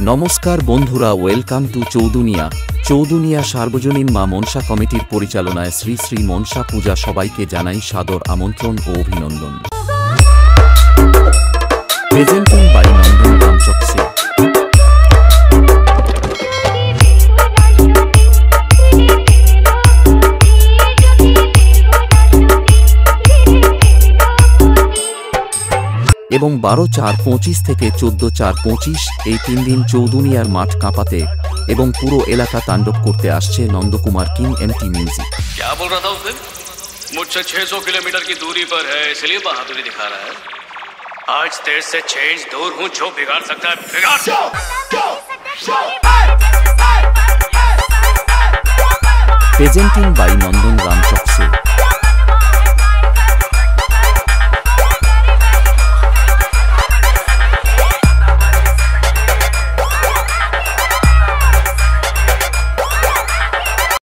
নমস্কার বন্ধুরা, welcome to চৌদুনিয়া সার্বজনীন মা মনসা কমিটির পরিচালনায় শ্রী শ্রী মনসা পূজা। সবাইকে জানাই সাদর আমন্ত্রণ ও অভিনন্দন। Presenting by Nandan রামচকসে। এবং 12/4/25 থেকে 14/4/25 এই 3 দিন চৌদুনিয়ার মাঠ কাঁপাতে এবং পুরো এলাকা তাণ্ডব করতে আসছে নন্দকুমার কিং এমটি মিউজিক। क्या बोल रहा था उस दिन? मुझसे 600 किलोमीटर की दूरी पर है, इसलिए बहादुरी दिखा रहा है। आज तेरे से 6 इंच दूर हूँ, जो बिगाड़ सकता है बिगाड़। Presenting by Nandan রামচকসে।